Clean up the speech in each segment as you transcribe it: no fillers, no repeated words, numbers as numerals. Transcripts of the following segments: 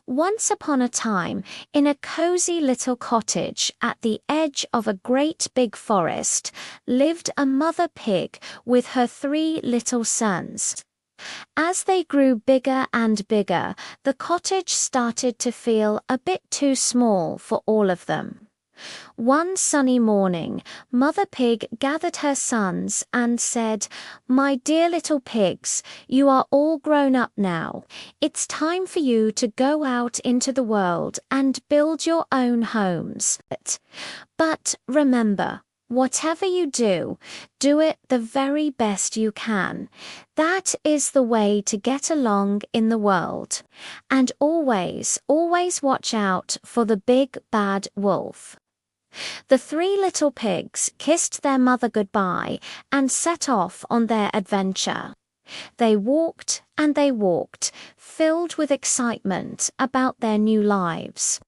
Once upon a time, in a cozy little cottage at the edge of a great big forest, lived a mother pig with her 3 little sons. As they grew bigger and bigger, the cottage started to feel a bit too small for all of them. One sunny morning, Mother Pig gathered her sons and said, "My dear little pigs, you are all grown up now. It's time for you to go out into the world and build your own homes. But remember, whatever you do, do it the very best you can. That is the way to get along in the world. And always, always watch out for the big bad wolf." The 3 little pigs kissed their mother goodbye and set off on their adventure. They walked and they walked, filled with excitement about their new lives.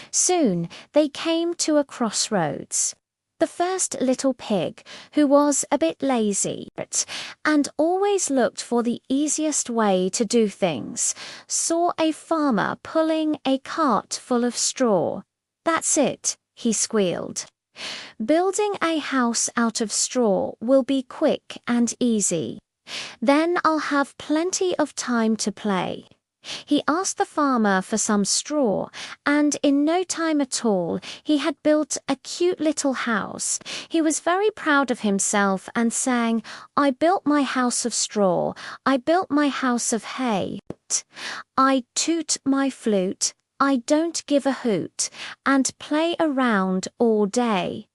Soon they came to a crossroads. The first little pig, who was a bit lazy and always looked for the easiest way to do things, saw a farmer pulling a cart full of straw. "That's it," he squealed. "Building a house out of straw will be quick and easy. Then I'll have plenty of time to play." He asked the farmer for some straw, and in no time at all, he had built a cute little house. He was very proud of himself and sang, "I built my house of straw, I built my house of hay. I toot my flute, I don't give a hoot, and play around all day."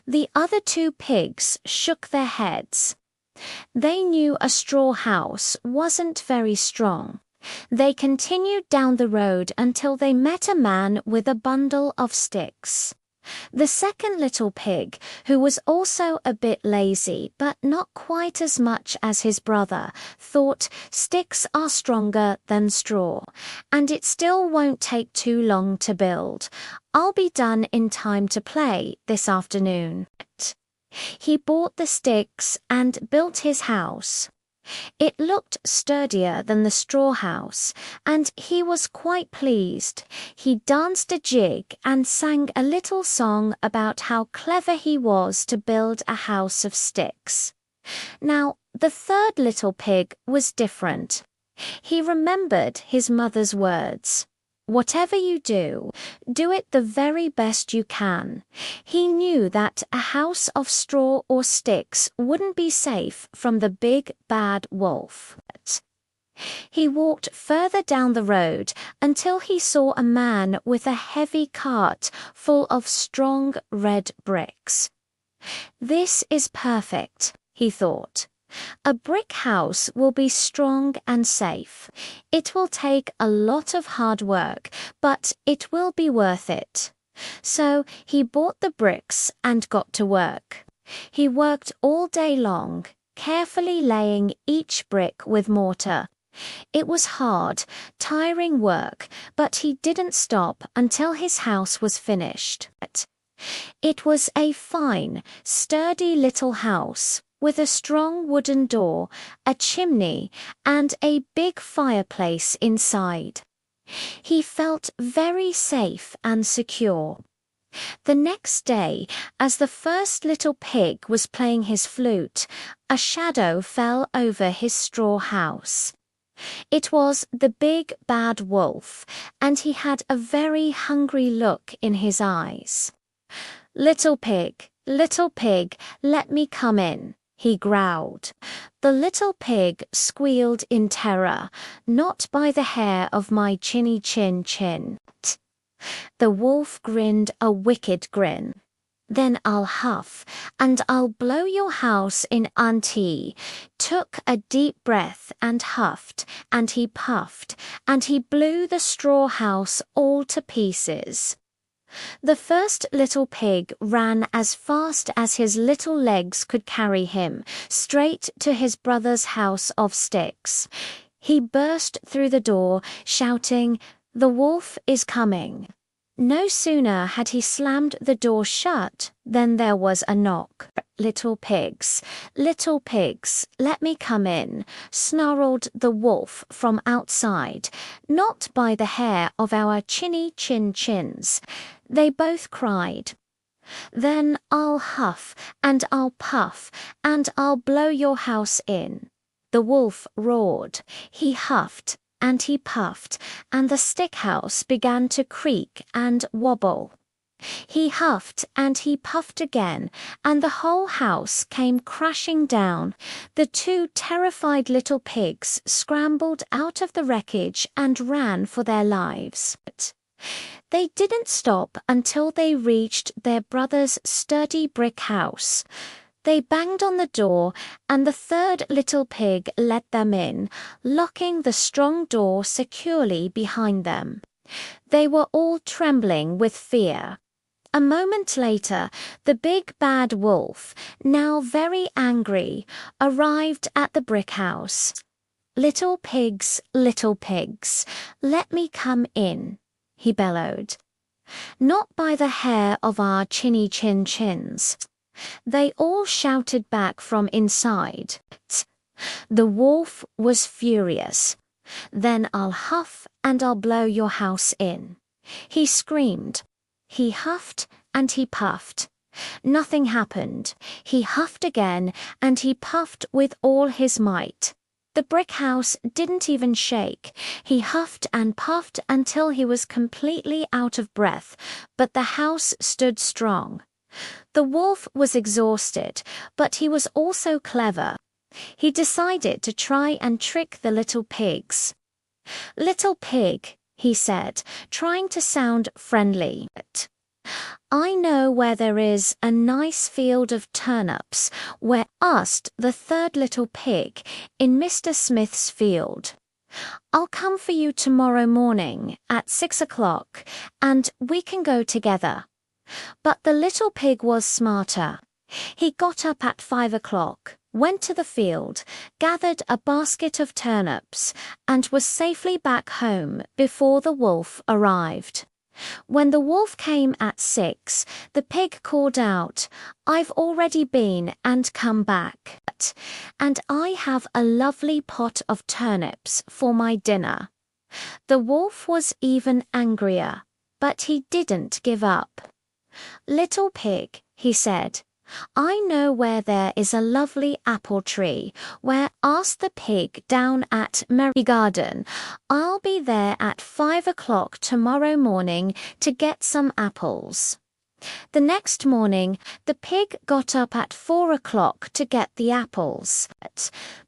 The other 2 pigs shook their heads. They knew a straw house wasn't very strong. They continued down the road until they met a man with a bundle of sticks. The second little pig, who was also a bit lazy but not quite as much as his brother, thought sticks are stronger than straw, and it still won't take too long to build. "I'll be done in time to play this afternoon." He bought the sticks and built his house. It looked sturdier than the straw house, and he was quite pleased. He danced a jig and sang a little song about how clever he was to build a house of sticks. Now, the third little pig was different. He remembered his mother's words. Whatever you do, do it the very best you can. He knew that a house of straw or sticks wouldn't be safe from the big bad wolf. He walked further down the road until he saw a man with a heavy cart full of strong red bricks. "This is perfect," he thought. "A brick house will be strong and safe. It will take a lot of hard work, but it will be worth it." So he bought the bricks and got to work. He worked all day long, carefully laying each brick with mortar. It was hard, tiring work, but he didn't stop until his house was finished. It was a fine, sturdy little house, with a strong wooden door, a chimney, and a big fireplace inside. He felt very safe and secure. The next day, as the first little pig was playing his flute, a shadow fell over his straw house. It was the big bad wolf, and he had a very hungry look in his eyes. Little pig, let me come in," he growled. The little pig squealed in terror, "Not by the hair of my chinny chin chin." The wolf grinned a wicked grin. "Then I'll huff, and I'll blow your house in auntie." Took a deep breath and huffed, and he puffed, and he blew the straw house all to pieces. The first little pig ran as fast as his little legs could carry him, straight to his brother's house of sticks. He burst through the door, shouting, "The wolf is coming." No sooner had he slammed the door shut than there was a knock. Little pigs, let me come in, snarled the wolf from outside, not by the hair of our chinny chins. They both cried. Then I'll huff and I'll puff and I'll blow your house in. The wolf roared. He huffed and he puffed, and the stick house began to creak and wobble. He huffed and he puffed again, and the whole house came crashing down. The two terrified little pigs scrambled out of the wreckage and ran for their lives. They didn't stop until they reached their brother's sturdy brick house. They banged on the door, and the third little pig let them in, locking the strong door securely behind them. They were all trembling with fear. A moment later, the big bad wolf, now very angry, arrived at the brick house. Little pigs, let me come in, he bellowed. Not by the hair of our chinny chins. They all shouted back from inside. The wolf was furious. Then I'll huff and I'll blow your house in, he screamed. He huffed and he puffed. Nothing happened. He huffed again and he puffed with all his might. The brick house didn't even shake. He huffed and puffed until he was completely out of breath, but the house stood strong. The wolf was exhausted, but he was also clever. He decided to try and trick the little pigs. Little pig, he said, trying to sound friendly. I know where there is a nice field of turnips, where asked the third little pig in Mr. Smith's field. I'll come for you tomorrow morning at 6 o'clock, and we can go together. But the little pig was smarter. He got up at 5 o'clock, went to the field, gathered a basket of turnips, and was safely back home before the wolf arrived. When the wolf came at 6, the pig called out, "I've already been and come back, and I have a lovely pot of turnips for my dinner." The wolf was even angrier, but he didn't give up. "Little pig," he said, "I know where there is a lovely apple tree, where ask the pig down at Merry Garden. I'll be there at 5 o'clock tomorrow morning to get some apples." The next morning, the pig got up at 4 o'clock to get the apples.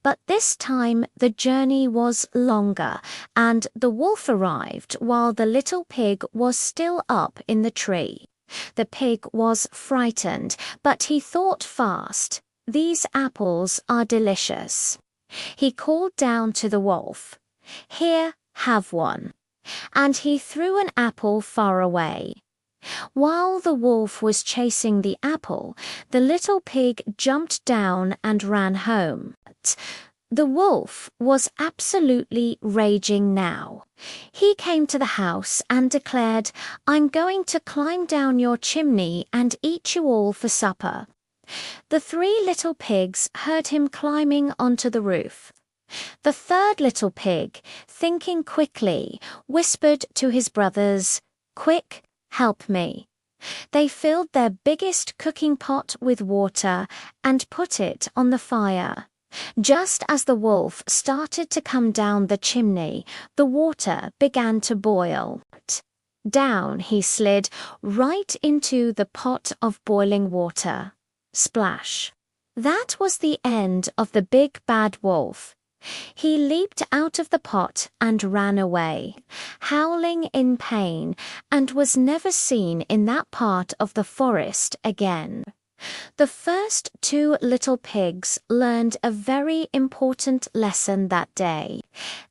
But this time the journey was longer, and the wolf arrived while the little pig was still up in the tree. The pig was frightened, but he thought fast. "These apples are delicious." He called down to the wolf, "Here, have one." And he threw an apple far away. While the wolf was chasing the apple, the little pig jumped down and ran home. The wolf was absolutely raging now. He came to the house and declared, "I'm going to climb down your chimney and eat you all for supper." The 3 little pigs heard him climbing onto the roof. The third little pig, thinking quickly, whispered to his brothers, "Quick, help me." They filled their biggest cooking pot with water and put it on the fire. Just as the wolf started to come down the chimney, the water began to boil. Down he slid right into the pot of boiling water. Splash! That was the end of the big bad wolf. He leaped out of the pot and ran away, howling in pain, and was never seen in that part of the forest again. The first 2 little pigs learned a very important lesson that day.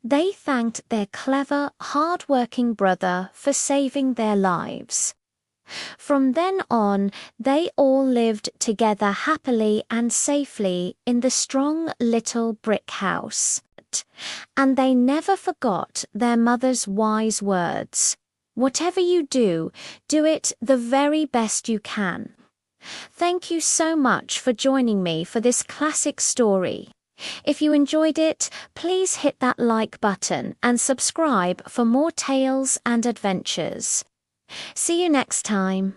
They thanked their clever, hard-working brother for saving their lives. From then on, they all lived together happily and safely in the strong little brick house. And they never forgot their mother's wise words. Whatever you do, do it the very best you can. Thank you so much for joining me for this classic story. If you enjoyed it, please hit that like button and subscribe for more tales and adventures. See you next time.